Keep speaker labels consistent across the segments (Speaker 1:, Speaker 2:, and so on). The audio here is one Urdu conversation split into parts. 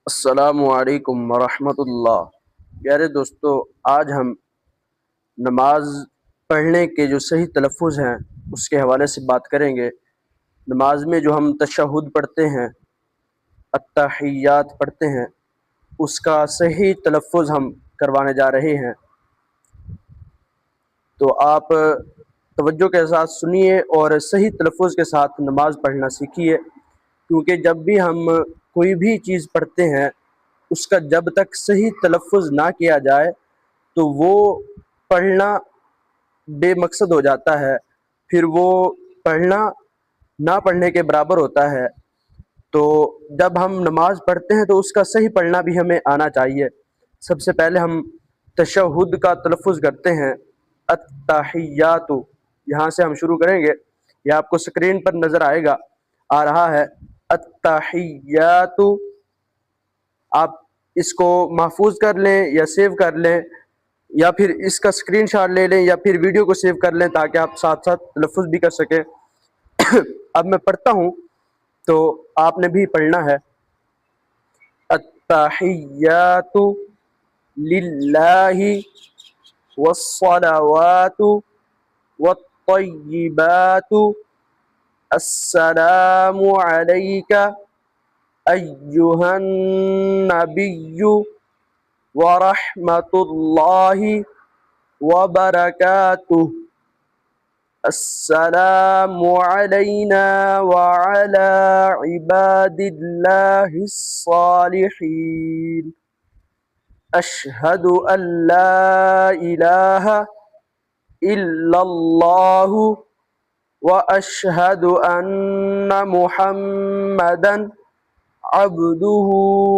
Speaker 1: السلام علیکم ورحمۃ اللہ۔ پیارے دوستو، آج ہم نماز پڑھنے کے جو صحیح تلفظ ہیں اس کے حوالے سے بات کریں گے۔ نماز میں جو ہم تشہد پڑھتے ہیں، التحیات پڑھتے ہیں، اس کا صحیح تلفظ ہم کروانے جا رہے ہیں، تو آپ توجہ کے ساتھ سنیے اور صحیح تلفظ کے ساتھ نماز پڑھنا سیکھیے، کیونکہ جب بھی ہم کوئی بھی چیز پڑھتے ہیں اس کا جب تک صحیح تلفظ نہ کیا جائے تو وہ پڑھنا بے مقصد ہو جاتا ہے، پھر وہ پڑھنا نہ پڑھنے کے برابر ہوتا ہے۔ تو جب ہم نماز پڑھتے ہیں تو اس کا صحیح پڑھنا بھی ہمیں آنا چاہیے۔ سب سے پہلے ہم تشہد کا تلفظ کرتے ہیں، التحیات۔ یہاں سے ہم شروع کریں گے، یہ آپ کو سکرین پر نظر آ رہا ہے التحیات۔ آپ اس کو محفوظ کر لیں یا سیو کر لیں، یا پھر اس کا اسکرین شاٹ لے لیں، یا پھر ویڈیو کو سیو کر لیں تاکہ آپ ساتھ ساتھ تلفظ بھی کر سکیں۔ اب میں پڑھتا ہوں تو آپ نے بھی پڑھنا ہے۔ التحیات للہ والصلوات والطیبات السلام علیک ایہا النبی ورحمۃ اللہ وبرکاتہ، السلام علینا وعلی عباد اللہ الصالحین، اشہد ان لا الہ الا اللہ واشہد ان محمدا عبدہ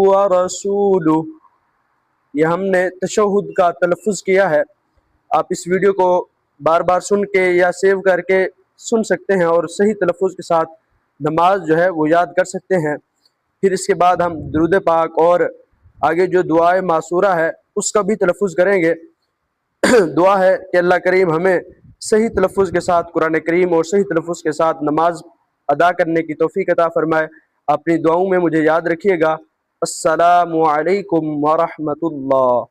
Speaker 1: ورسولہ۔ یہ ہم نے تشہد کا تلفظ کیا ہے۔ آپ اس ویڈیو کو بار بار سن کے یا سیو کر کے سن سکتے ہیں اور صحیح تلفظ کے ساتھ نماز جو ہے وہ یاد کر سکتے ہیں۔ پھر اس کے بعد ہم درود پاک اور آگے جو دعائے معصورہ ہے اس کا بھی تلفظ کریں گے۔ دعا ہے کہ اللہ کریم ہمیں صحیح تلفظ کے ساتھ قرآن کریم اور صحیح تلفظ کے ساتھ نماز ادا کرنے کی توفیق عطا فرمائے۔ اپنی دعاؤں میں مجھے یاد رکھیے گا۔ السلام علیکم ورحمۃ اللہ۔